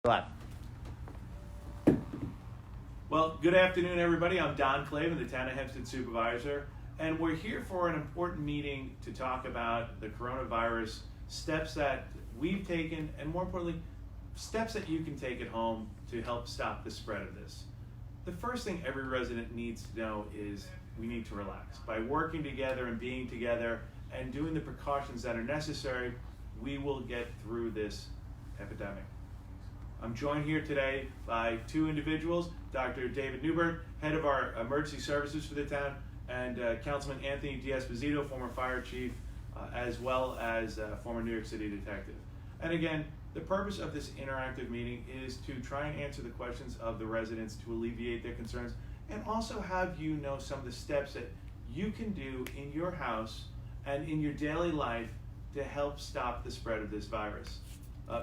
Live. Well, good afternoon, everybody. I'm Don Clavin, the Town of Hempstead Supervisor, and we're here for an important meeting to talk about the coronavirus, steps that we've taken, and more importantly, steps that you can take at home to help stop the spread of this. The first thing every resident needs to know is we need to relax. By working together and being together and doing the precautions that are necessary, we will get through this epidemic. I'm joined here today by two individuals, Dr. David Neubert, head of our emergency services for the town, and Councilman Anthony D'Esposito, former fire chief, as well as former New York City detective. And again, the purpose of this interactive meeting is to try and answer the questions of the residents to alleviate their concerns, and also have you know some of the steps that you can do in your house and in your daily life to help stop the spread of this virus.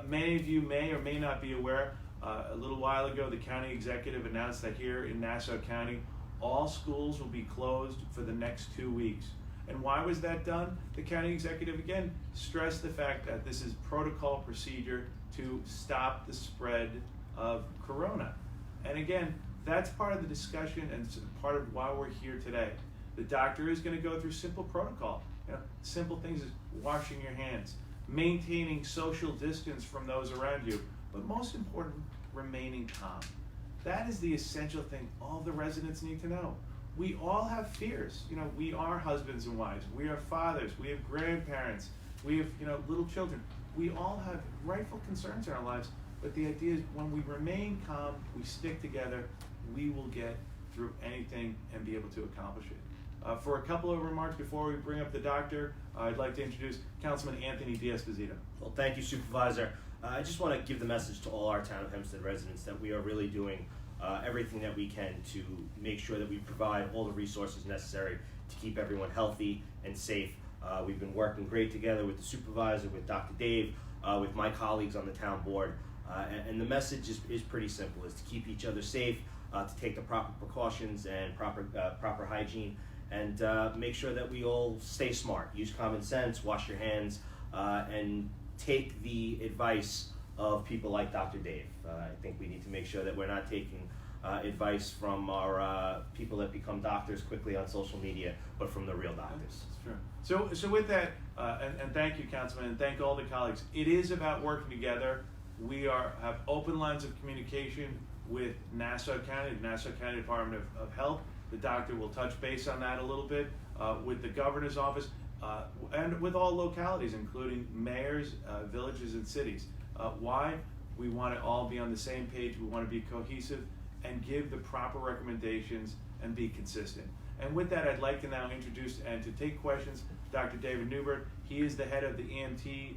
Many of you may or may not be aware, a little while ago the county executive announced that here in Nassau County, all schools will be closed for the next 2 weeks. And why was that done? The county executive again stressed the fact that this is protocol procedure to stop the spread of corona. And again, that's part of the discussion and part of why we're here today. The doctor is going to go through simple protocol. Simple things as washing your hands, maintaining social distance from those around you, but most important, remaining calm. That is the essential thing all the residents need to know. We all have fears. We are husbands and wives, we are fathers, we have grandparents, we have little children. We all have rightful concerns in our lives, but the idea is when we remain calm, we stick together, we will get through anything and be able to accomplish it. For a couple of remarks before we bring up the doctor, I'd like to introduce Councilman Anthony D'Esposito. Well, thank you, Supervisor. I just want to give the message to all our Town of Hempstead residents that we are really doing everything that we can to make sure that we provide all the resources necessary to keep everyone healthy and safe. We've been working great together with the Supervisor, with Dr. Dave, with my colleagues on the town board, and the message is pretty simple, is to keep each other safe, to take the proper precautions and proper hygiene, and make sure that we all stay smart. Use common sense, wash your hands, and take the advice of people like Dr. Dave. I think we need to make sure that we're not taking advice from our people that become doctors quickly on social media, but from the real doctors. That's true. So with that, and thank you, Councilman, and thank all the colleagues. It is about working together. We have open lines of communication with Nassau County, the Nassau County Department of Health. The doctor will touch base on that a little bit with the governor's office and with all localities, including mayors, villages, and cities. Why? We want to all be on the same page. We want to be cohesive and give the proper recommendations and be consistent. And with that, I'd like to now introduce and to take questions Dr. David Neubert. He is the head of the EMT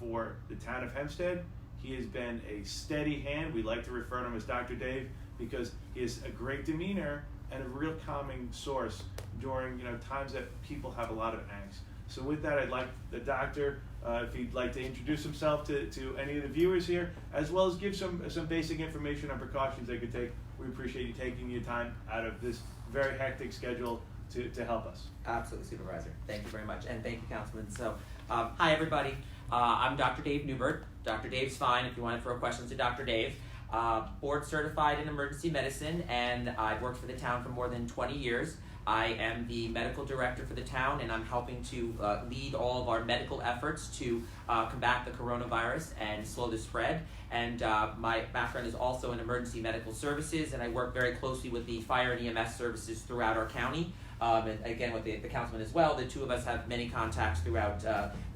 for the town of Hempstead. He has been a steady hand. We like to refer to him as Dr. Dave because he has a great demeanor and a real calming source during times that people have a lot of angst. So with that, I'd like the doctor, if he'd like to introduce himself to any of the viewers here, as well as give some basic information on precautions they could take. We appreciate you taking your time out of this very hectic schedule to help us. Absolutely, Supervisor. Thank you very much, and thank you, Councilman. So, hi everybody. I'm Dr. Dave Neubert. Dr. Dave's fine if you want to throw questions to Dr. Dave. Board certified in emergency medicine, and I've worked for the town for more than 20 years. I am the medical director for the town, and I'm helping to lead all of our medical efforts to combat the coronavirus and slow the spread. And my background is also in emergency medical services, and I work very closely with the fire and EMS services throughout our county. And again, with the councilman as well, the two of us have many contacts throughout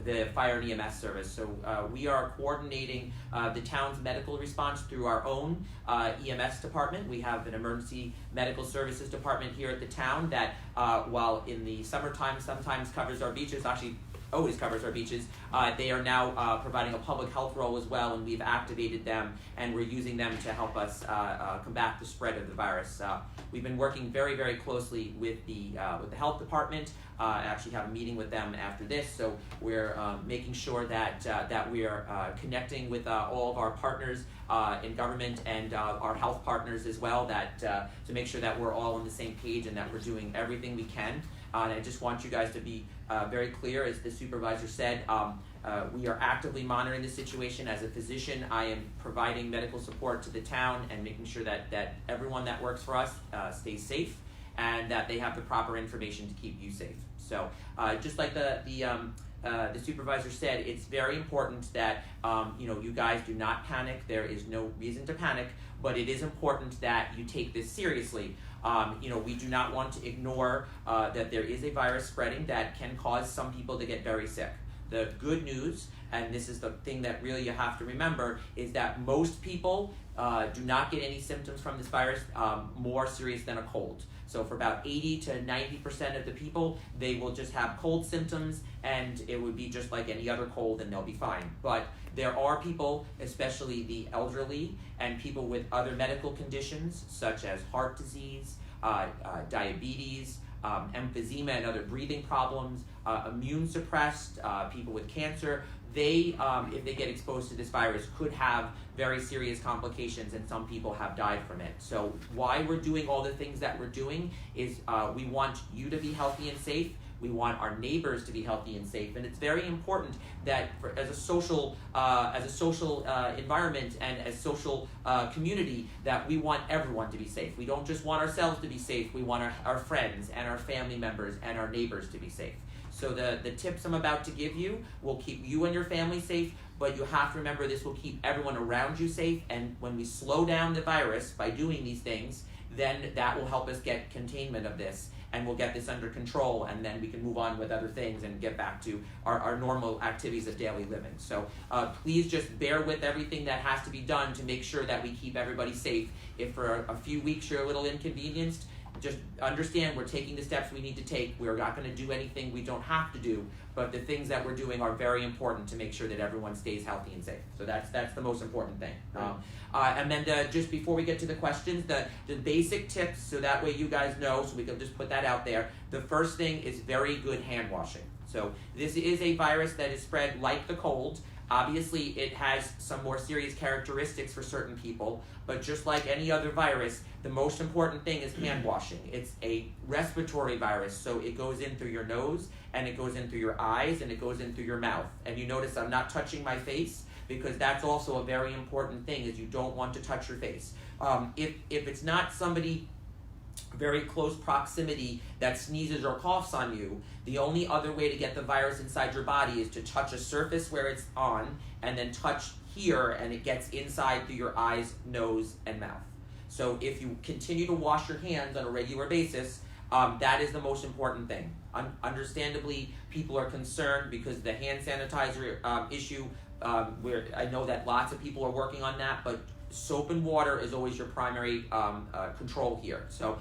the fire and EMS service. So we are coordinating the town's medical response through our own EMS department. We have an emergency medical services department here at the town that, while in the summertime sometimes covers our beaches, actually always covers our beaches, they are now providing a public health role as well, and we've activated them, and we're using them to help us combat the spread of the virus. We've been working very, very closely with the health department. I actually have a meeting with them after this, so we're making sure that we are connecting with all of our partners in government and our health partners as well, that to make sure that we're all on the same page and that we're doing everything we can. And I just want you guys to be very clear, as the supervisor said, we are actively monitoring the situation. As a physician, I am providing medical support to the town and making sure that everyone that works for us stays safe and that they have the proper information to keep you safe. So just like the supervisor said, it's very important that you guys do not panic. There is no reason to panic, but it is important that you take this seriously. We do not want to ignore that there is a virus spreading that can cause some people to get very sick. The good news, and this is the thing that really you have to remember, is that most people do not get any symptoms from this virus more serious than a cold. So for about 80 to 90% of the people, they will just have cold symptoms and it would be just like any other cold and they'll be fine. But there are people, especially the elderly and people with other medical conditions such as heart disease, diabetes, emphysema and other breathing problems, immune suppressed, people with cancer. They, if they get exposed to this virus, could have very serious complications, and some people have died from it. So why we're doing all the things that we're doing is we want you to be healthy and safe. We want our neighbors to be healthy and safe, and it's very important that as a social environment and as social community that we want everyone to be safe. We don't just want ourselves to be safe. We want our friends and our family members and our neighbors to be safe. So the tips I'm about to give you will keep you and your family safe, but you have to remember this will keep everyone around you safe, and when we slow down the virus by doing these things, then that will help us get containment of this, and we'll get this under control, and then we can move on with other things and get back to our normal activities of daily living. So please just bear with everything that has to be done to make sure that we keep everybody safe. If for a few weeks you're a little inconvenienced, just understand we're taking the steps we need to take. We're not going to do anything we don't have to do, but the things that we're doing are very important to make sure that everyone stays healthy and safe. So that's the most important thing. And then just before we get to the questions, the basic tips, so that way you guys know, so we can just put that out there. The first thing is very good hand washing. So this is a virus that is spread like the cold. Obviously, it has some more serious characteristics for certain people, but just like any other virus, the most important thing is hand washing. It's a respiratory virus, so it goes in through your nose, and it goes in through your eyes, and it goes in through your mouth. And you notice I'm not touching my face, because that's also a very important thing, is you don't want to touch your face. If it's not somebody very close proximity that sneezes or coughs on you, the only other way to get the virus inside your body is to touch a surface where it's on, and then touch here, and it gets inside through your eyes, nose, and mouth. So if you continue to wash your hands on a regular basis, that is the most important thing. Understandably, people are concerned because the hand sanitizer issue, where I know that lots of people are working on that, but soap and water is always your primary control here. So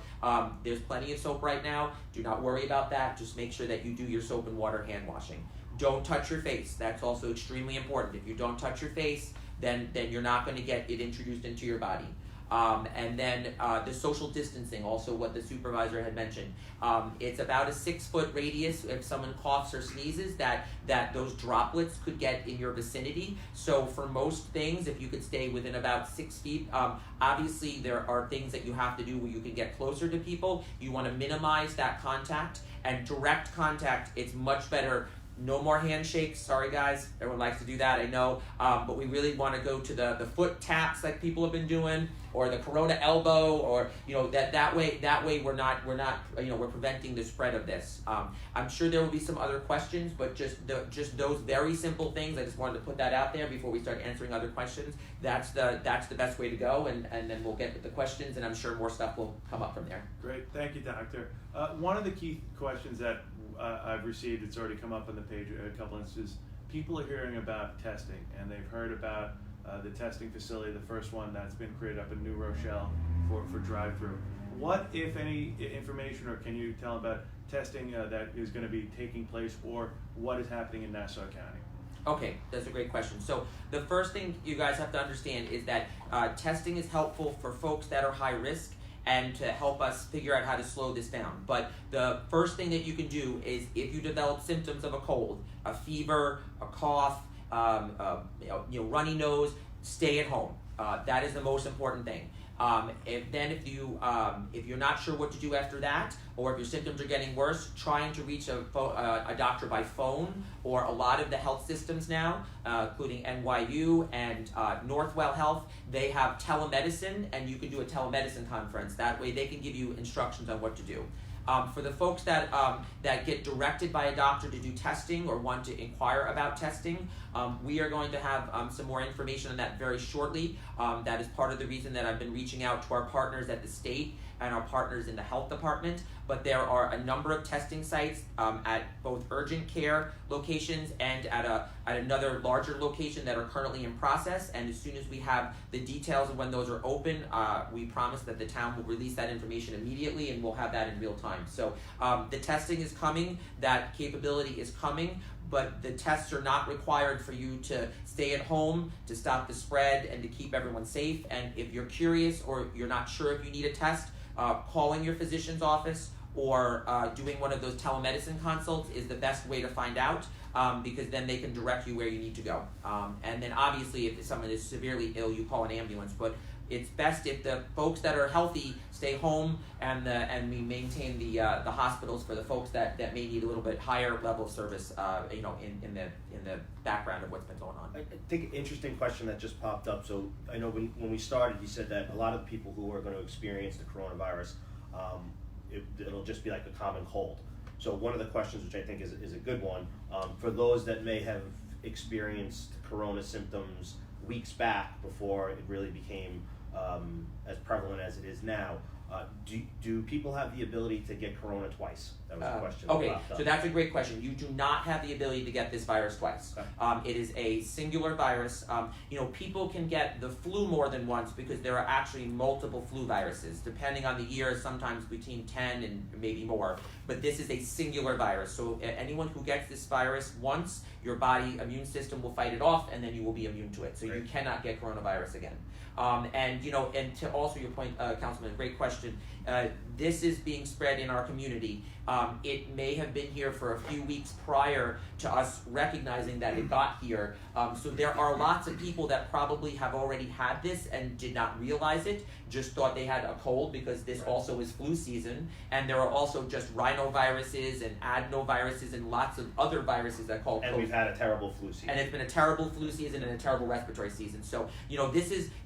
there's plenty of soap right now. Do not worry about that. Just make sure that you do your soap and water hand washing. Don't touch your face. That's also extremely important. If you don't touch your face, then you're not going to get it introduced into your body. And then the social distancing, also what the supervisor had mentioned. It's about a 6-foot radius. If someone coughs or sneezes, that those droplets could get in your vicinity. So for most things, if you could stay within about 6 feet, obviously there are things that you have to do where you can get closer to people. You want to minimize that contact, and direct contact, it's much better. No more handshakes. Sorry, guys. Everyone likes to do that, I know. But we really want to go to the foot taps like people have been doing, or the Corona elbow, or that way we're preventing the spread of this. I'm sure there will be some other questions, but just those very simple things. I just wanted to put that out there before we start answering other questions. That's the best way to go, and then we'll get to the questions, and I'm sure more stuff will come up from there. Great, thank you, Doctor. One of the key questions that I've received, it's already come up on the page a couple instances. People are hearing about testing, and they've heard about the testing facility, the first one that's been created up in New Rochelle for drive-through. What, if any, information, or can you tell about testing that is going to be taking place, or what is happening in Nassau County? Okay, that's a great question. So the first thing you guys have to understand is that testing is helpful for folks that are high risk, and to help us figure out how to slow this down. But the first thing that you can do is, if you develop symptoms of a cold, a fever, a cough, runny nose, stay at home. That is the most important thing. If you're not sure what to do after that, or if your symptoms are getting worse, trying to reach a doctor by phone, or a lot of the health systems now, including NYU and Northwell Health, they have telemedicine, and you can do a telemedicine conference. That way they can give you instructions on what to do. For the folks that get directed by a doctor to do testing or want to inquire about testing, we are going to have some more information on that very shortly. That is part of the reason that I've been reaching out to our partners at the state and our partners in the health department. But there are a number of testing sites at both urgent care locations and at another larger location that are currently in process. And as soon as we have the details of when those are open, we promise that the town will release that information immediately, and we'll have that in real time. So the testing is coming, that capability is coming, but the tests are not required for you to stay at home, to stop the spread, and to keep everyone safe. And if you're curious or you're not sure if you need a test, calling your physician's office or doing one of those telemedicine consults is the best way to find out, because then they can direct you where you need to go. And then obviously if someone is severely ill, you call an ambulance. But it's best if the folks that are healthy stay home, and we maintain the hospitals for the folks that may need a little bit higher level of service, in the background of what's been going on. I think an interesting question that just popped up. So I know when we started, you said that a lot of people who are going to experience the coronavirus, it'll just be like a common cold. So one of the questions, which I think is a good one, for those that may have experienced corona symptoms weeks back before it really became as prevalent as it is now, do people have the ability to get corona twice? That was a question. Okay, so that's a great question. You do not have the ability to get this virus twice. Okay. It is a singular virus. People can get the flu more than once because there are actually multiple flu viruses. Depending on the year, sometimes between 10 and maybe more. But this is a singular virus. So anyone who gets this virus once, your body immune system will fight it off, and then you will be immune to it. So you cannot get coronavirus again. And to also your point, Councilman, great question. This is being spread in our community. It may have been here for a few weeks prior to us recognizing that it got here. So there are lots of people that probably have already had this and did not realize it, just thought they had a cold because this also is flu season. And there are also just rhinoviruses and adenoviruses and lots of other viruses that call And we've had a terrible flu season. And it's been a terrible flu season and a terrible respiratory season. So,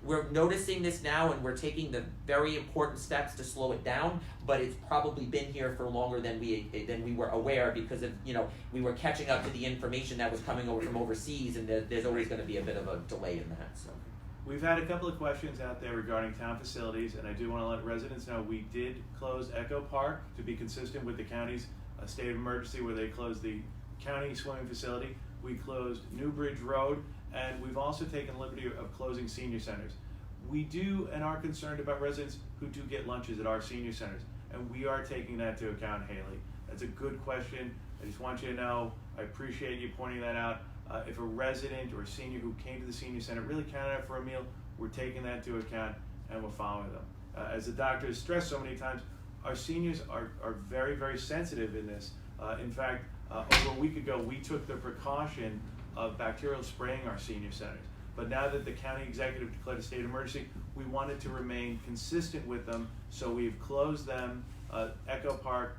we're noticing this now, and we're taking the very important steps to slow it down, but it's probably been here for longer than we were aware because of, we were catching up to the information that was coming over from overseas, and there's always going to be a bit of a delay in that. So We've had a couple of questions out there regarding town facilities, and I do want to let residents know we did close Echo Park to be consistent with the county's state of emergency, where they closed the county swimming facility. We closed New Bridge Road, and we've also taken the liberty of closing senior centers. We do and are concerned about residents who do get lunches at our senior centers, and we are taking that to account, Haley. That's a good question. I just want you to know, I appreciate you pointing that out. If a resident or a senior who came to the senior center really counted out for a meal, we're taking that to account and we're following them. As the doctor has stressed so many times, our seniors are very, very sensitive in this. In fact, over a week ago, we took the precaution of bacterial spraying our senior centers. But now that the county executive declared a state of emergency, we wanted to remain consistent with them, so we've closed them, Echo Park.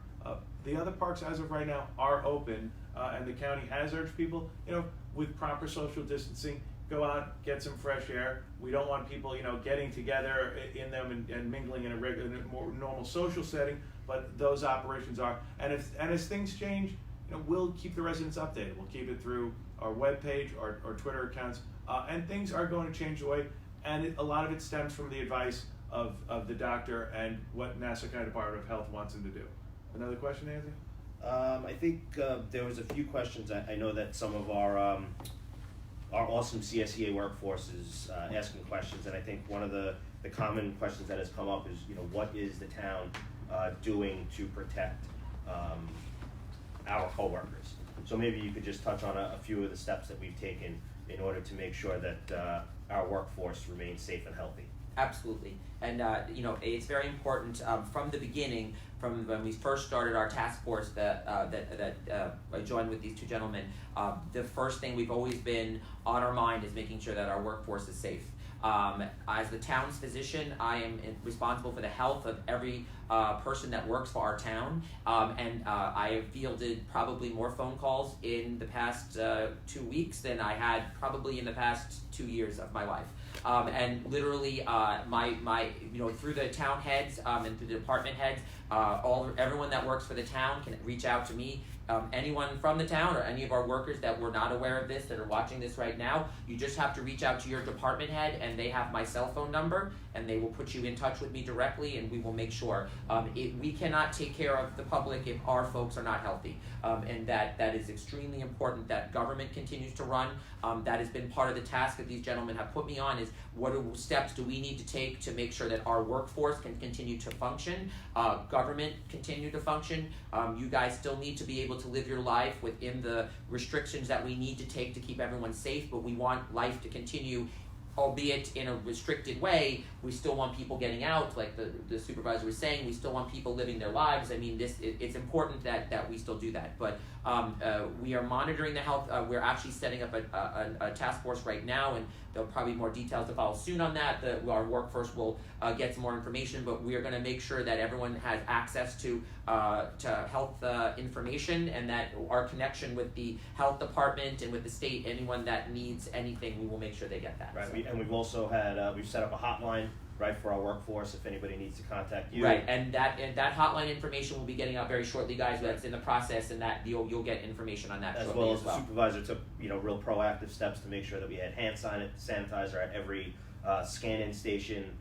The other parks as of right now are open, and the county has urged people, with proper social distancing, go out, get some fresh air. We don't want people, getting together in them and mingling in a more normal social setting, but those operations are. And as things change, we'll keep the residents updated. We'll keep it through our webpage, our Twitter accounts, and things are going to change the way, and a lot of it stems from the advice of the doctor and what Nassau County Department of Health wants them to do. Another question, Nancy? I think there was a few questions. I know that some of our awesome CSEA workforce is asking questions, and I think one of the common questions that has come up is, what is the town doing to protect our coworkers? So maybe you could just touch on a few of the steps that we've taken in order to make sure that our workforce remains safe and healthy. Absolutely, and it's very important from the beginning, from when we first started our task force that I joined with these two gentlemen. The first thing we've always been on our mind is making sure that our workforce is safe. As the town's physician, I am responsible for the health of every person that works for our town, and I have fielded probably more phone calls in the past 2 weeks than I had probably in the past 2 years of my life. And literally, my through the town heads and through the department heads, everyone that works for the town can reach out to me. Anyone from the town or any of our workers that were not aware of this, that are watching this right now, you just have to reach out to your department head, and they have my cell phone number, and they will put you in touch with me directly, and we will make sure. We cannot take care of the public if our folks are not healthy, and that is extremely important that government continues to run. That has been part of the task that these gentlemen have put me on, is what steps do we need to take to make sure that our workforce can continue to function, government continue to function. You guys still need to be able to live your life within the restrictions that we need to take to keep everyone safe, but we want life to continue, albeit in a restricted way. We still want people getting out, like the supervisor was saying. We still want people living their lives. I mean, it's important that we still do that. But we are monitoring the health. We're actually setting up a task force right now, and there'll probably be more details to follow soon on that. Our workforce will get some more information, but we are going to make sure that everyone has access to health information, and that our connection with the health department and with the state, anyone that needs anything, we will make sure they get that. Right, So. we've also had, we've set up a hotline, right, for our workforce if anybody needs to contact you. Right, and that hotline information will be getting out very shortly, guys. That's in the process, and that you'll get information on that As shortly well as as well. the supervisor took, real proactive steps to make sure that we had hand sanitizer at every scan-in station,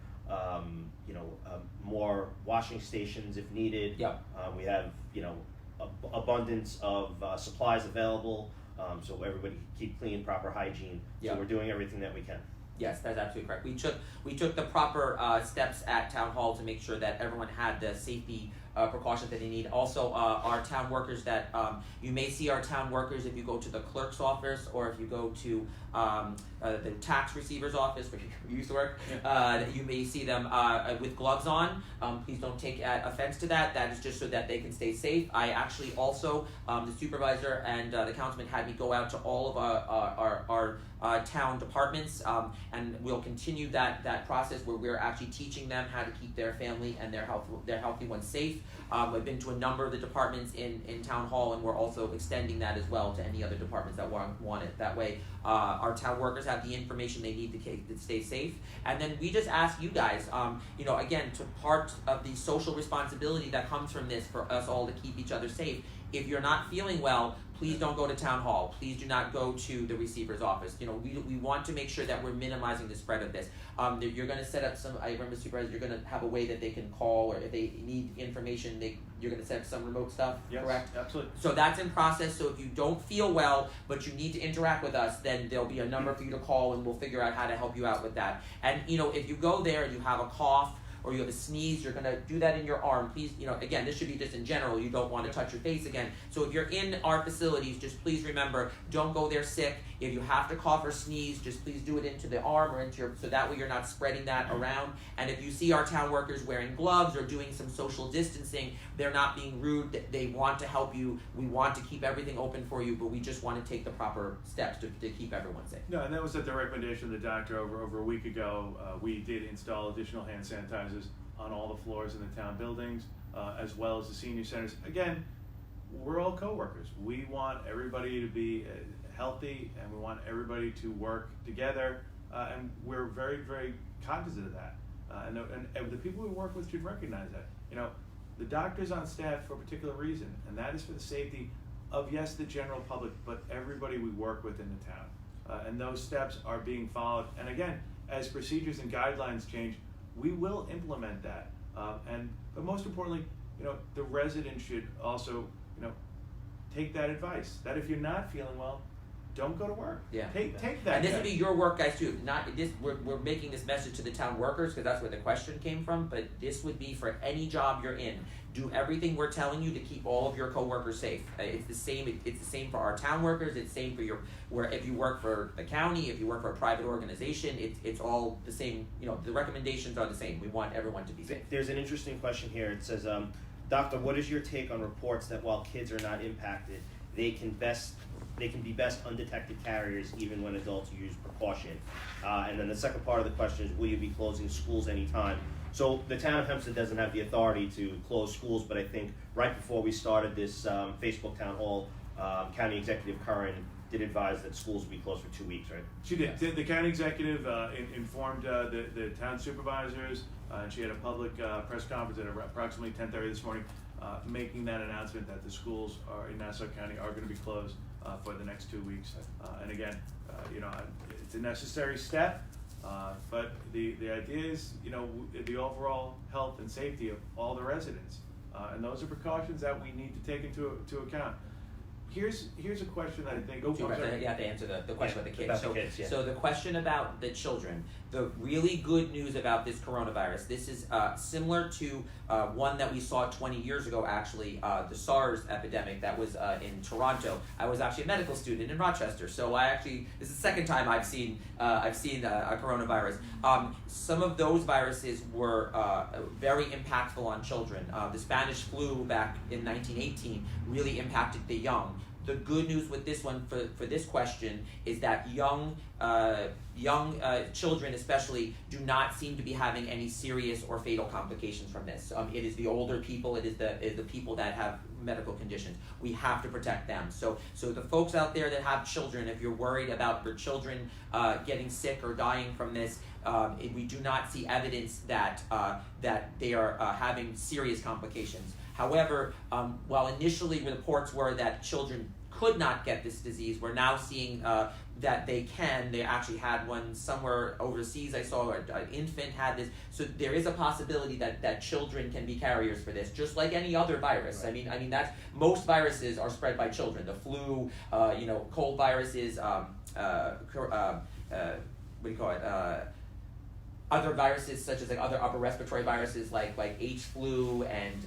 more washing stations if needed. Yep. We have, abundance of supplies available, so everybody can keep clean, proper hygiene. Yep. So we're doing everything that we can. Yes, that's absolutely correct. We took the proper steps at Town Hall to make sure that everyone had the safety precautions that they need. Also, our town workers that you may see our town workers if you go to the clerk's office, or if you go to the tax receiver's office where you used to work. You may see them with gloves on. Please don't take offense to that. That is just so that they can stay safe. I actually also, the supervisor and the councilman had me go out to all of our town departments, and we'll continue that process where we're actually teaching them how to keep their family and their healthy ones safe. I've been to a number of the departments in Town Hall, and we're also extending that as well to any other departments that want it. That way, our town workers have the information they need to stay safe. And then we just ask you guys, again, to part of the social responsibility that comes from this for us all to keep each other safe. If you're not feeling well, please don't go to Town Hall. Please do not go to the receiver's office. We want to make sure that we're minimizing the spread of this. You're going to set up I remember, Supervisor, you're going to have a way that they can call, or if they need information, you're going to set up some remote stuff, Yes, correct? Absolutely. So that's in process. So if you don't feel well, but you need to interact with us, then there'll be a number for you to call, and we'll figure out how to help you out with that. And, if you go there and you have a cough, or you have a sneeze, you're going to do that in your arm. Please, again, this should be just in general. You don't want to touch your face again. So if you're in our facilities, just please remember, don't go there sick. If you have to cough or sneeze, just please do it into the arm or so that way you're not spreading that around. And if you see our town workers wearing gloves or doing some social distancing, they're not being rude. They want to help you. We want to keep everything open for you, but we just want to take the proper steps to keep everyone safe. No, and that was at the recommendation of the doctor over a week ago. We did install additional hand sanitizers on all the floors in the town buildings, as well as the senior centers. Again, we're all co-workers. We want everybody to be healthy, and we want everybody to work together, and we're very, very cognizant of that. And the people we work with should recognize that. The doctor's on staff for a particular reason, and that is for the safety of, yes, the general public, but everybody we work with in the town. And those steps are being followed. And again, as procedures and guidelines change, we will implement that. But most importantly, the resident should also, take that advice. That if you're not feeling well, don't go to work. Yeah. Take that. And this would be your work, guys, too. Not this. We're making this message to the town workers because that's where the question came from. But this would be for any job you're in. Do everything we're telling you to keep all of your coworkers safe. It's the same. It's the same for our town workers. It's the same for if you work for the county, if you work for a private organization. It's all the same. The recommendations are the same. We want everyone to be safe. There's an interesting question here. It says, Doctor, what is your take on reports that while kids are not impacted, they can best they can be best undetected carriers even when adults use precaution. And then the second part of the question is, will you be closing schools anytime? So the town of Hempstead doesn't have the authority to close schools, but I think right before we started this Facebook town hall, County Executive Curran did advise that schools will be closed for 2 weeks, right? She did. The county executive informed the town supervisors, and she had a public press conference at approximately 10:30 this morning, making that announcement that the schools in Nassau County are going to be closed for the next 2 weeks. And again, it's a necessary step, but the idea is, the overall health and safety of all the residents, and those are precautions that we need to take into account. Here's a question that I think. You have to answer the question about the kids. About the kids, yeah. So the question about the children. The really good news about this coronavirus. This is similar to one that we saw 20 years ago. Actually, the SARS epidemic that was in Toronto. I was actually a medical student in Rochester, so this is the second time I've seen a coronavirus. Some of those viruses were very impactful on children. The Spanish flu back in 1918 really impacted the young. The good news with this one for this question is that young children especially do not seem to be having any serious or fatal complications from this. It is the older people, it is the people that have medical conditions. We have to protect them. So the folks out there that have children, if you're worried about your children getting sick or dying from this, we do not see evidence that they are having serious complications. However, while initially reports were that children could not get this disease, we're now seeing that they can. They actually had one somewhere overseas. I saw an infant had this. So there is a possibility that children can be carriers for this, just like any other virus. Right. I mean that's most viruses are spread by children. The flu, cold viruses, what do you call it? Other viruses such as like other upper respiratory viruses like H flu and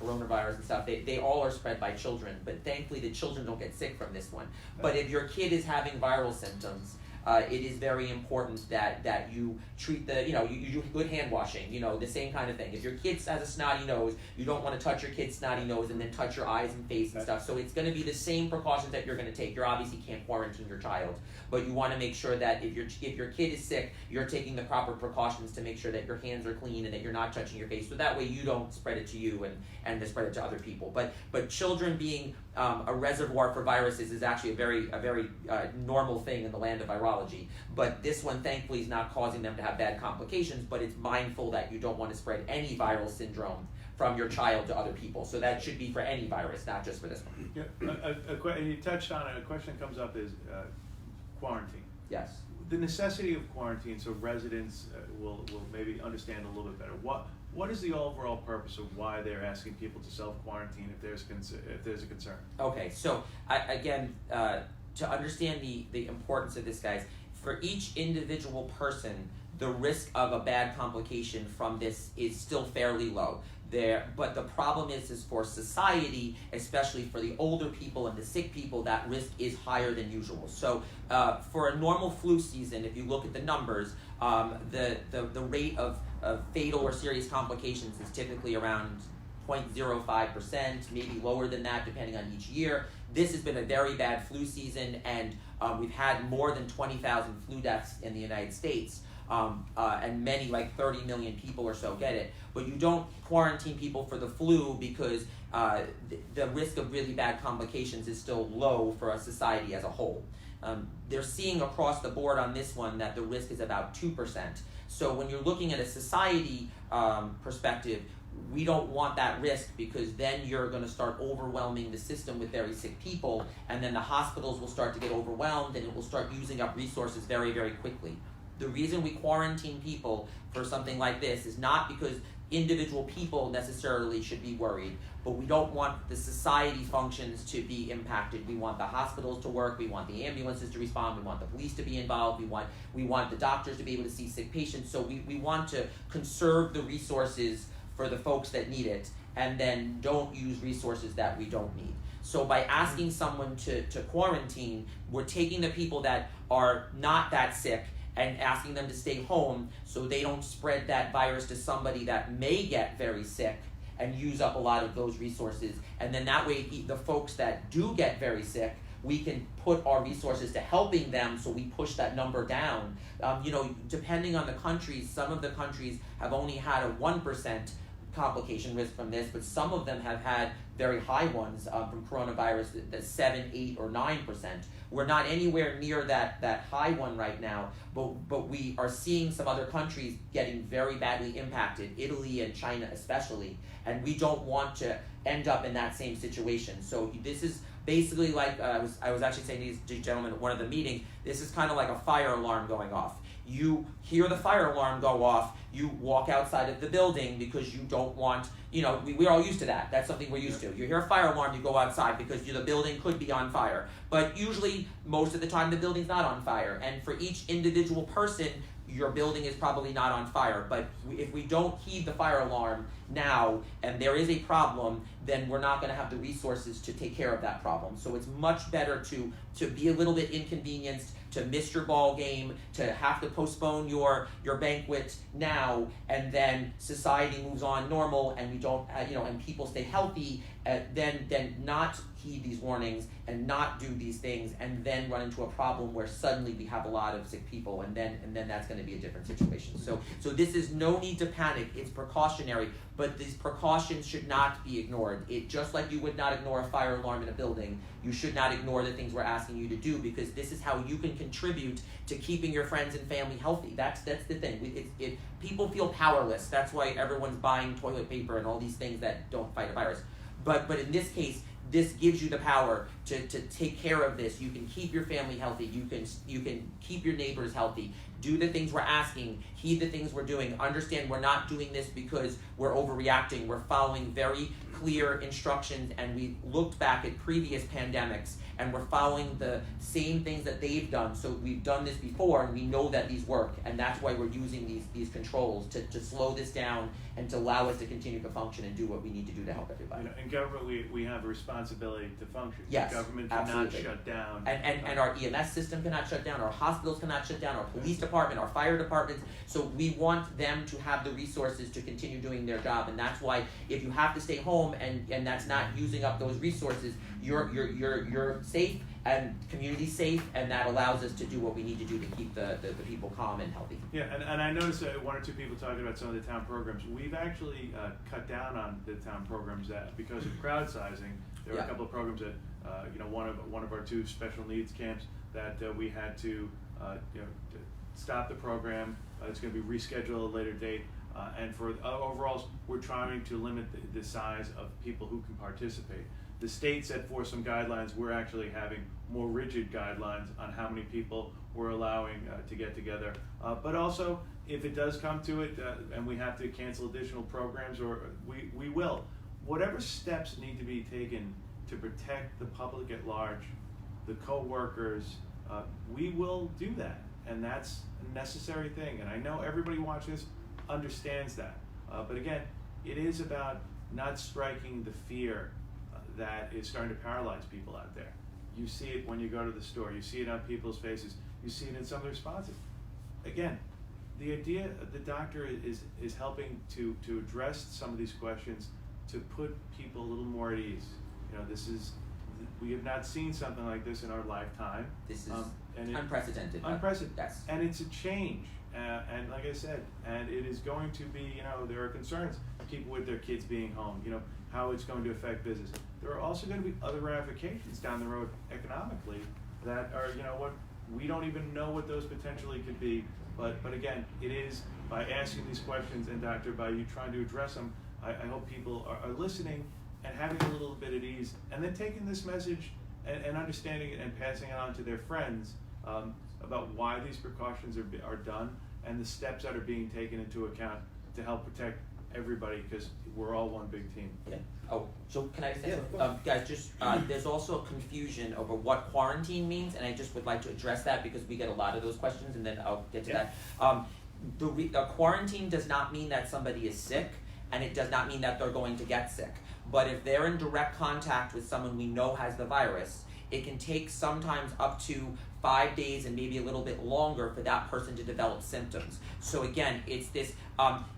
coronavirus and stuff, they all are spread by children, but thankfully the children don't get sick from this one. But if your kid is having viral symptoms, it is very important that you treat you do good hand washing, the same kind of thing. If your kid has a snotty nose, you don't want to touch your kid's snotty nose and then touch your eyes and face and stuff. So it's going to be the same precautions that you're going to take. You obviously can't quarantine your child, but you want to make sure that if your kid is sick, you're taking the proper precautions to make sure that your hands are clean and that you're not touching your face. So that way you don't spread it to you and to spread it to other people. But children being a reservoir for viruses is actually a very normal thing in the land of virology. But this one, thankfully, is not causing them to have bad complications, but it's mindful that you don't want to spread any viral syndrome from your child to other people. So that should be for any virus, not just for this one. Yeah, you touched on it. A question that comes up is quarantine. Yes. The necessity of quarantine, so residents will maybe understand a little bit better. What is the overall purpose of why they're asking people to self-quarantine if there's a concern? Okay, so again, to understand the importance of this, guys, for each individual person, the risk of a bad complication from this is still fairly low. But the problem is for society, especially for the older people and the sick people, that risk is higher than usual. So for a normal flu season, if you look at the numbers, the rate of fatal or serious complications is typically around 0.05%, maybe lower than that depending on each year. This has been a very bad flu season, and we've had more than 20,000 flu deaths in the United States. And many, like 30 million people or so, get it. But you don't quarantine people for the flu because the risk of really bad complications is still low for a society as a whole. They're seeing across the board on this one that the risk is about 2%. So when you're looking at a society perspective, we don't want that risk, because then you're going to start overwhelming the system with very sick people, and then the hospitals will start to get overwhelmed and it will start using up resources very, very quickly. The reason we quarantine people for something like this is not because individual people necessarily should be worried, but we don't want the society functions to be impacted. We want the hospitals to work, we want the ambulances to respond, we want the police to be involved, we want the doctors to be able to see sick patients. So we want to conserve the resources for the folks that need it, and then don't use resources that we don't need. So by asking someone to quarantine, we're taking the people that are not that sick and asking them to stay home so they don't spread that virus to somebody that may get very sick and use up a lot of those resources. And then that way the folks that do get very sick we can put our resources to helping them, so we push that number down. Depending on the countries, some of the countries have only had a 1% complication risk from this, but some of them have had very high ones from coronavirus, that's 7, 8, or 9%. We're not anywhere near that high one right now, but we are seeing some other countries getting very badly impacted, Italy and China especially, and we don't want to end up in that same situation. So this is basically like, I was actually saying to these gentlemen at one of the meetings, this is kind of like a fire alarm going off. You hear the fire alarm go off, you walk outside of the building because you don't want, we're all used to that. That's something we're used to. You hear a fire alarm, you go outside because the building could be on fire. But usually, most of the time, the building's not on fire. And for each individual person, your building is probably not on fire. But if we don't heed the fire alarm now, and there is a problem, then we're not going to have the resources to take care of that problem. So it's much better to be a little bit inconvenienced, to miss your ball game, to have to postpone your banquet now, and then society moves on normal, and we don't, and people stay healthy, then not heed these warnings and not do these things, and then run into a problem where suddenly we have a lot of sick people, and then that's going to be a different situation. So this is no need to panic. It's precautionary, but these precautions should not be ignored. Just like you would not ignore a fire alarm in a building, you should not ignore the things we're asking you to do, because this is how you can contribute to keeping your friends and family healthy. That's the thing. People feel powerless. That's why everyone's buying toilet paper and all these things that don't fight a virus. But in this case, this gives you the power to take care of this. You can keep your family healthy. You can keep your neighbors healthy. Do the things we're asking. Heed the things we're doing. Understand we're not doing this because we're overreacting. We're following very clear instructions, and we looked back at previous pandemics, and we're following the same things that they've done. So we've done this before, and we know that these work, and that's why we're using these controls to slow this down and to allow us to continue to function and do what we need to do to help everybody. In government, we have a responsibility to function. Yes, the government absolutely. cannot shut down. And our EMS system cannot shut down, our hospitals cannot shut down, our police department, our fire departments. So we want them to have the resources to continue doing their job, and that's why if you have to stay home and that's not using up those resources, you're safe and community safe, and that allows us to do what we need to do to keep the people calm and healthy. Yeah, and I noticed one or two people talking about some of the town programs. We've actually cut down on the town programs that because of crowd sizing. There were a couple of programs that one of our 2 special needs camps that we had to stop the program. It's going to be rescheduled at a later date. And for overalls, we're trying to limit the size of people who can participate. The state set forth some guidelines. We're actually having more rigid guidelines on how many people we're allowing to get together. But also, if it does come to it and we have to cancel additional programs, or we will. Whatever steps need to be taken to protect the public at large, the co-workers, we will do that. And that's a necessary thing. And I know everybody watching this understands that. But again, it is about not striking the fear that is starting to paralyze people out there. You see it when you go to the store. You see it on people's faces. You see it in some of the responses. Again, the idea the doctor is helping to address some of these questions, to put people a little more at ease. We have not seen something like this in our lifetime. This is unprecedented. Unprecedented. Yes. And it's a change. And like I said, and it is going to be, there are concerns, people with their kids being home, how it's going to affect business. There are also going to be other ramifications down the road economically that are, we don't even know what those potentially could be. But again, it is by asking these questions, and Doctor, by you trying to address them, I hope people are listening and having a little bit at ease, and then taking this message and understanding it and passing it on to their friends about why these precautions are done and the steps that are being taken into account to help protect everybody, because we're all one big team. Yeah. Oh, so can I say something? Guys, there's also a confusion over what quarantine means, and I just would like to address that because we get a lot of those questions, and then I'll get to that. The quarantine does not mean that somebody is sick, and it does not mean that they're going to get sick. But if they're in direct contact with someone we know has the virus, it can take sometimes up to 5 days and maybe a little bit longer for that person to develop symptoms. So again, it's this,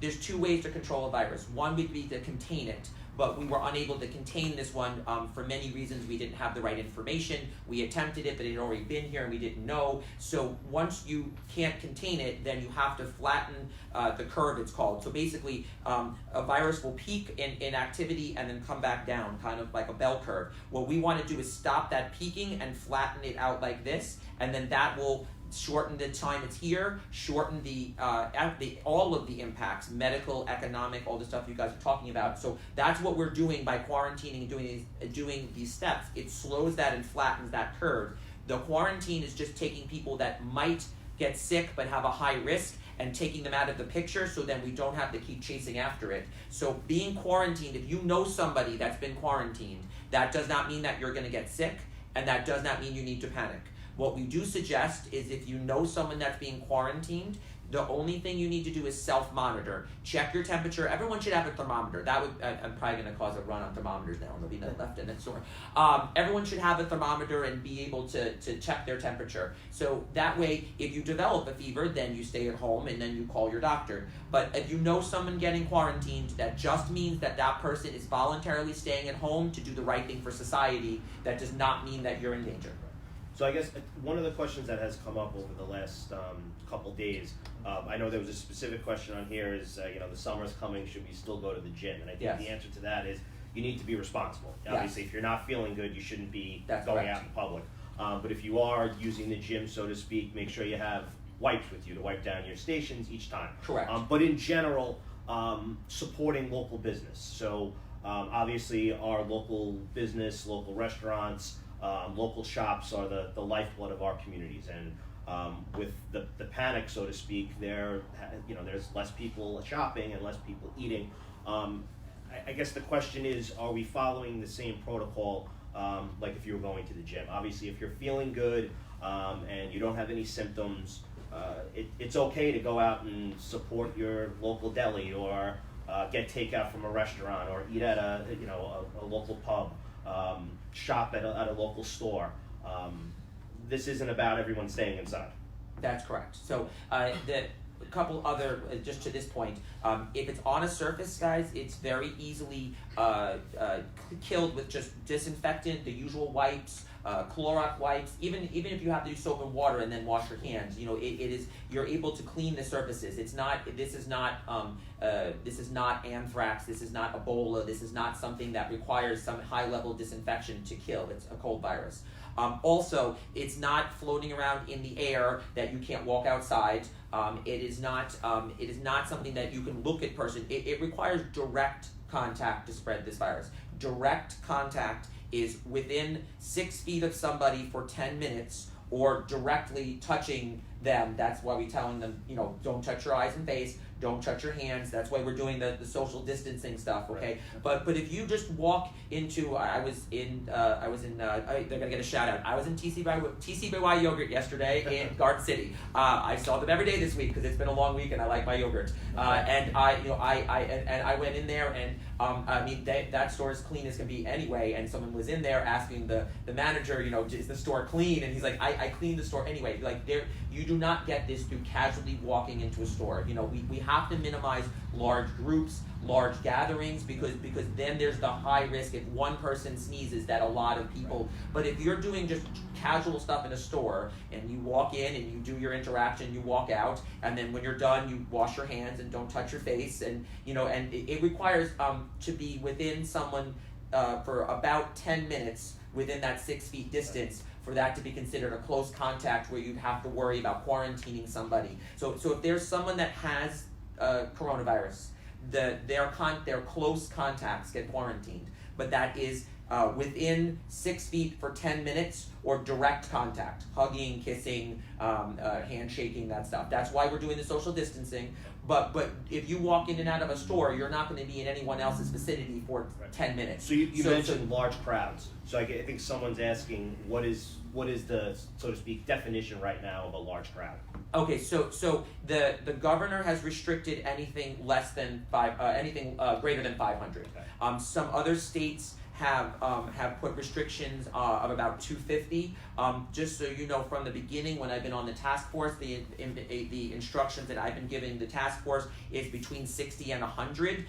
there's 2 ways to control a virus. One would be to contain it, but we were unable to contain this one for many reasons. We didn't have the right information. We attempted it, but it had already been here and we didn't know. So once you can't contain it, then you have to flatten the curve, it's called. So basically, a virus will peak in activity and then come back down, kind of like a bell curve. What we want to do is stop that peaking and flatten it out like this, and then that will shorten the time it's here, shorten all of the impacts, medical, economic, all the stuff you guys are talking about. So that's what we're doing by quarantining and doing these steps. It slows that and flattens that curve. The quarantine is just taking people that might get sick but have a high risk and taking them out of the picture, so then we don't have to keep chasing after it. So being quarantined, if you know somebody that's been quarantined, that does not mean that you're going to get sick, and that does not mean you need to panic. What we do suggest is if you know someone that's being quarantined, the only thing you need to do is self-monitor. Check your temperature. Everyone should have a thermometer. That would, I'm probably going to cause a run on thermometers now, and there'll be none left in the store. Everyone should have a thermometer and be able to check their temperature. So that way, if you develop a fever, then you stay at home and then you call your doctor. But if you know someone getting quarantined, that just means that that person is voluntarily staying at home to do the right thing for society. That does not mean that you're in danger. So I guess one of the questions that has come up over the last couple days, I know there was a specific question on here is, the summer's coming, should we still go to the gym? And I think Yes. the answer to that is you need to be responsible. Yes. Obviously, if you're not feeling good, you shouldn't be That's going correct. out in public. But if you are using the gym, so to speak, make sure you have wipes with you to wipe down your stations each time. Correct. But in general, supporting local business. So obviously our local business, local restaurants, local shops are the lifeblood of our communities, and with the panic, so to speak, there's less people shopping and less people eating. I guess the question is, are we following the same protocol like if you were going to the gym? Obviously, if you're feeling good and you don't have any symptoms, it's okay to go out and support your local deli or get takeout from a restaurant or eat at a local pub. Shop at a local store. This isn't about everyone staying inside. That's correct. So the couple other, just to this point, if it's on a surface, guys, it's very easily killed with just disinfectant, the usual wipes, Clorox wipes. Even if you have to do soap and water and then wash your hands, you're able to clean the surfaces. This is not anthrax. This is not Ebola. This is not something that requires some high level disinfection to kill. It's a cold virus. Also, it's not floating around in the air that you can't walk outside. It is not something that you can look at person. It requires direct contact to spread this virus. Direct contact is within 6 feet of somebody for 10 minutes or directly touching them. That's why we're telling them, don't touch your eyes and face, don't touch your hands. That's why we're doing the social distancing stuff, okay? Right. But if you just walk into, they're gonna get a shout out. I was in TCBY Yogurt yesterday in Garden City. I saw them every day this week because it's been a long week and I like my yogurt. And I went in there and that store is clean as can be anyway. And someone was in there asking the manager, is the store clean? And he's like, I cleaned the store anyway. Like you do not get this through casually walking into a store. We have to minimize large groups, large gatherings, because then there's the high risk if one person sneezes that a lot of people. But if you're doing just casual stuff in a store and you walk in and you do your interaction, you walk out, and then when you're done, you wash your hands and don't touch your face, and it requires to be within someone for about 10 minutes within that 6 feet distance for that to be considered a close contact where you'd have to worry about quarantining somebody. So if there's someone that has coronavirus, their close contacts get quarantined, but that is within 6 feet for 10 minutes or direct contact, hugging, kissing, handshaking, that stuff. That's why we're doing the social distancing. But if you walk in and out of a store, you're not going to be in anyone else's vicinity for 10 minutes. So you mentioned large crowds. So I think someone's asking what is the, so to speak, definition right now of a large crowd? Okay, so the governor has restricted anything less than anything greater than 500. Okay. Some other states have put restrictions of about 250. Just so you know, from the beginning, when I've been on the task force, the instructions that I've been giving the task force is between 60 and 100.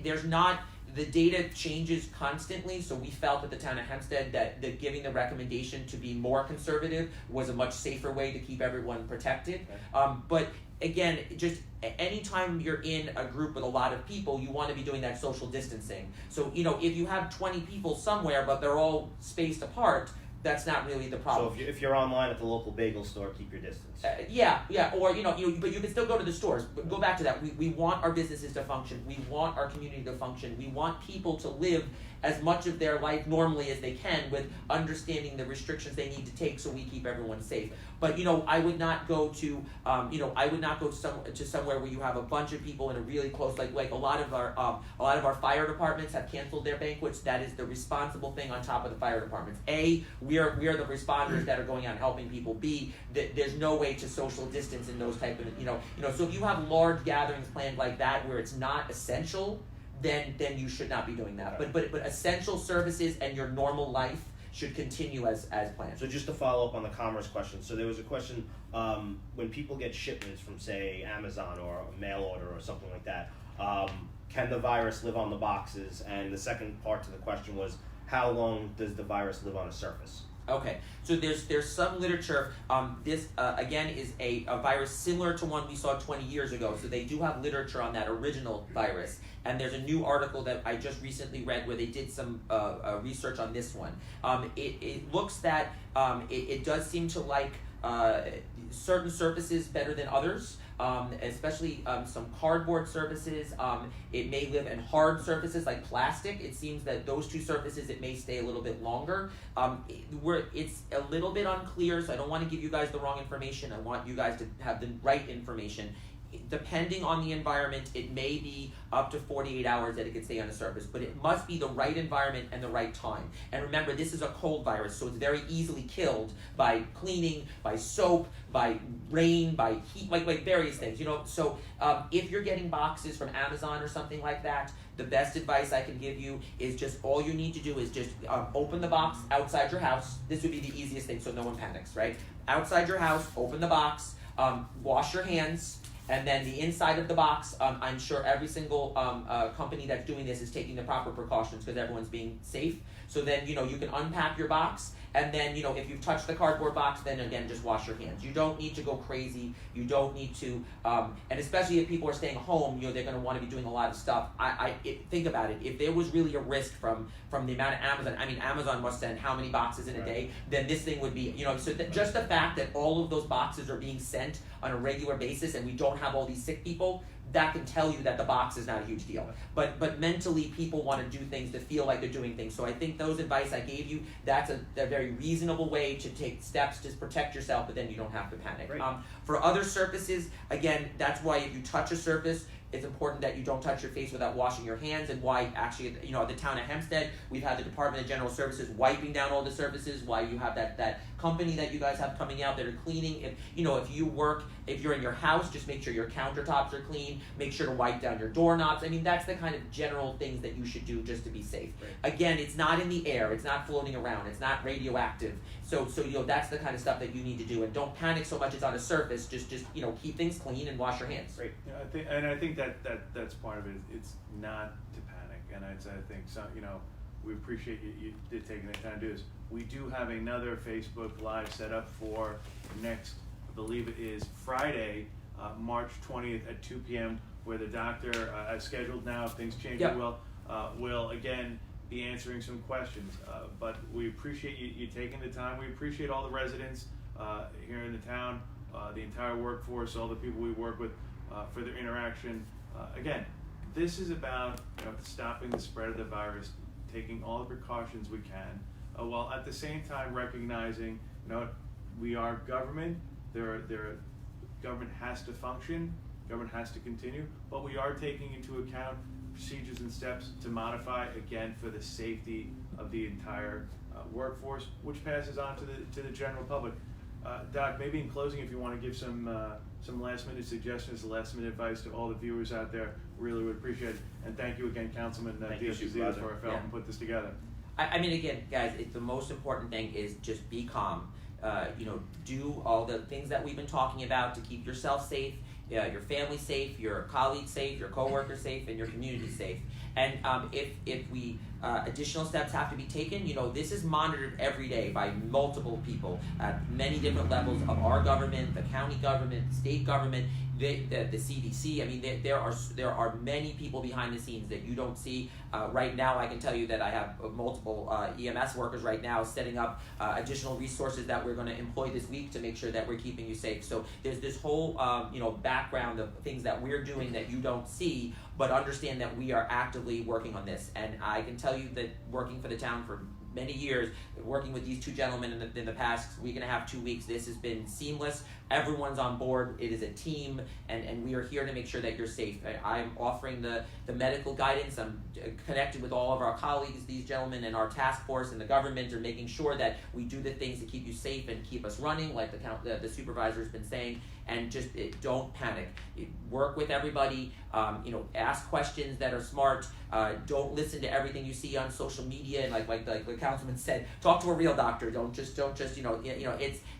There's not. The data changes constantly, so we felt at the town of Hempstead that giving the recommendation to be more conservative was a much safer way to keep everyone protected. But again, just anytime you're in a group with a lot of people, you want to be doing that social distancing. So, if you have 20 people somewhere, but they're all spaced apart, that's not really the problem. So if you're online at the local bagel store, keep your distance. Yeah, or but you can still go to the stores. But go back to that. We want our businesses to function. We want our community to function. We want people to live as much of their life normally as they can, with understanding the restrictions they need to take, so we keep everyone safe. But I would not go to somewhere where you have a bunch of people in a really close, like a lot of our fire departments have canceled their banquets. That is the responsible thing on top of the fire departments. A, we are the responders that are going out and helping people. B, there's no way to social distance in those type of so if you have large gatherings planned like that where it's not essential, then you should not be doing that. Right. But essential services and your normal life should continue as planned. So just to follow up on the commerce question, so there was a question, when people get shipments from, say, Amazon or a mail order or something like that, can the virus live on the boxes? And the second part to the question was, how long does the virus live on a surface? Okay, so there's some literature. This again is a virus similar to one we saw 20 years ago. So they do have literature on that original virus, and there's a new article that I just recently read where they did some research on this one. It looks that it does seem to like certain surfaces better than others. Especially some cardboard surfaces. It may live in hard surfaces like plastic. It seems that those two surfaces, it may stay a little bit longer. It's a little bit unclear, so I don't want to give you guys the wrong information. I want you guys to have the right information. Depending on the environment, it may be up to 48 hours that it could stay on the surface, but it must be the right environment and the right time. And remember, this is a cold virus, so it's very easily killed by cleaning, by soap, by rain, by heat, like various things. So if you're getting boxes from Amazon or something like that, the best advice I can give you is just all you need to do is just open the box outside your house. This would be the easiest thing, so no one panics, right? Outside your house, open the box, wash your hands. And then the inside of the box, I'm sure every single company that's doing this is taking the proper precautions because everyone's being safe. So then, you can unpack your box, and then, if you've touched the cardboard box, then again, just wash your hands. You don't need to go crazy. You don't need to, and especially if people are staying home, they're going to want to be doing a lot of stuff. Think about it. If there was really a risk from the amount of Amazon, Amazon must send how many boxes in a day, then this thing would be, so just the fact that all of those boxes are being sent on a regular basis and we don't have all these sick people, that can tell you that the box is not a huge deal. But mentally, people want to do things to feel like they're doing things. So I think those advice I gave you, that's a very reasonable way to take steps to protect yourself, but then you don't have to panic. For other surfaces, again, that's why if you touch a surface, it's important that you don't touch your face without washing your hands, and why actually, at the town of Hempstead, we've had the Department of General Services wiping down all the surfaces, why you have that company that you guys have coming out that are cleaning. If you're in your house, just make sure your countertops are clean, make sure to wipe down your doorknobs. That's the kind of general things that you should do just to be safe. Right. Again, it's not in the air, it's not floating around, it's not radioactive. So that's the kind of stuff that you need to do, and don't panic so much it's on a surface. Just keep things clean and wash your hands. Great. Yeah, I think that's part of it. It's not to panic, and I think so. We appreciate you taking the time to do this. We do have another Facebook Live set up for next, I believe it is Friday, March 20th at 2 p.m. where the doctor, as scheduled now, if things change, will again be answering some questions. But we appreciate you taking the time. We appreciate all the residents here in the town, the entire workforce, all the people we work with for their interaction. Again, this is about stopping the spread of the virus, taking all the precautions we can, while at the same time recognizing we are government. Government has to function, government has to continue, but we are taking into account procedures and steps to modify, again, for the safety of the entire workforce, which passes on to the general public. Doc, maybe in closing, if you want to give some last minute suggestions, last minute advice to all the viewers out there, really would appreciate it. And thank you again, Councilman Diaz for helping put this together. I mean, again, guys, the most important thing is just be calm. Do all the things that we've been talking about to keep yourself safe, your family safe, your colleagues safe, your coworkers safe, and your community safe. And if we additional steps have to be taken, this is monitored every day by multiple people at many different levels of our government, the county government, the state government, the CDC. I mean, there are many people behind the scenes that you don't see. Right now, I can tell you that I have multiple EMS workers right now setting up additional resources that we're going to employ this week to make sure that we're keeping you safe. So there's this whole background of things that we're doing that you don't see, but understand that we are actively working on this. And I can tell you that working for the town for many years, working with these two gentlemen in the past week and a half, 2 weeks, this has been seamless. Everyone's on board. It is a team, and we are here to make sure that you're safe. I'm offering the medical guidance. I'm connected with all of our colleagues, these gentlemen, and our task force and the government are making sure that we do the things to keep you safe and keep us running, like the supervisor has been saying. And just don't panic. Work with everybody. Ask questions that are smart. Don't listen to everything you see on social media. And like the councilman said, talk to a real doctor. Don't just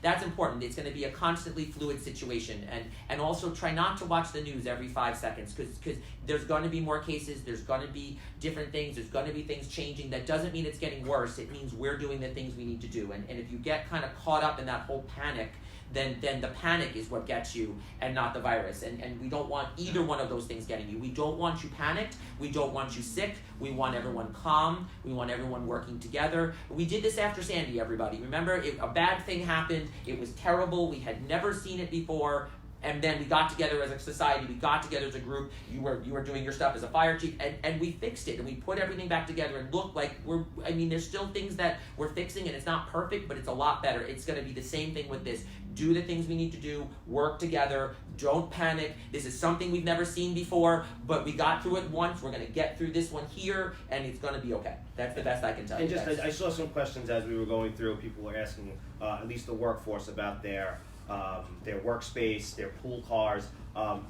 that's important. It's going to be a constantly fluid situation. And also try not to watch the news every 5 seconds because there's going to be more cases. There's going to be different things. There's going to be things changing. That doesn't mean it's getting worse. It means we're doing the things we need to do. And if you get kind of caught up in that whole panic, then the panic is what gets you and not the virus. And we don't want either one of those things getting you. We don't want you panicked. We don't want you sick. We want everyone calm. We want everyone working together. We did this after Sandy, everybody. Remember, a bad thing happened. It was terrible. We had never seen it before. And then we got together as a society, we got together as a group, you were doing your stuff as a fire chief, and we fixed it, and we put everything back together and looked like there's still things that we're fixing, and it's not perfect, but it's a lot better. It's going to be the same thing with this. Do the things we need to do, work together, don't panic. This is something we've never seen before, but we got through it once, we're going to get through this one here, and it's going to be okay. That's the best I can tell you. And I saw some questions as we were going through. People were asking, at least the workforce, about their workspace, their pool cars.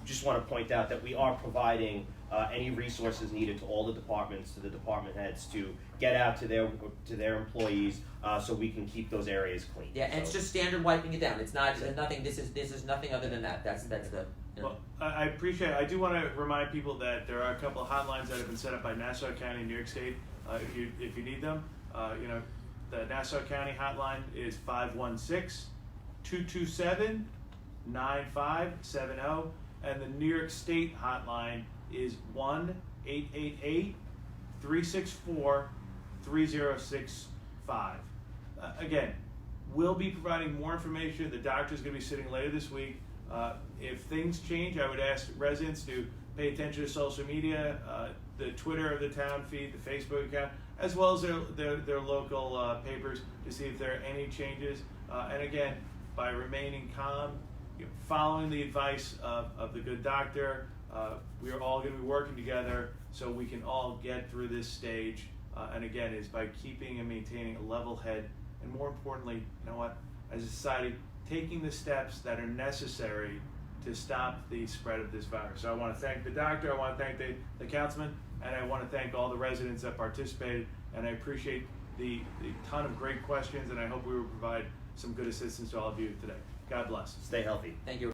Just want to point out that we are providing any resources needed to all the departments, to the department heads, to get out to their employees, so we can keep those areas clean. Yeah, and it's just standard wiping it down. It's not nothing. This is nothing other than that. That's the. Well, I appreciate it. I do want to remind people that there are a couple of hotlines that have been set up by Nassau County and New York State. If you need them, the Nassau County hotline is 516-227-9570, and the New York State hotline is 1-888-364-3065. Again, we'll be providing more information. The doctor's going to be sitting later this week. If things change, I would ask residents to pay attention to social media, the Twitter of the town feed, the Facebook account, as well as their local papers to see if there are any changes. And again, by remaining calm, following the advice of the good doctor, we are all going to be working together so we can all get through this stage. And again, is by keeping and maintaining a level head, and more importantly, as a society, taking the steps that are necessary to stop the spread of this virus. So I want to thank the doctor, I want to thank the councilman, and I want to thank all the residents that participated, and I appreciate the ton of great questions, and I hope we will provide some good assistance to all of you today. God bless. Stay healthy. Thank you.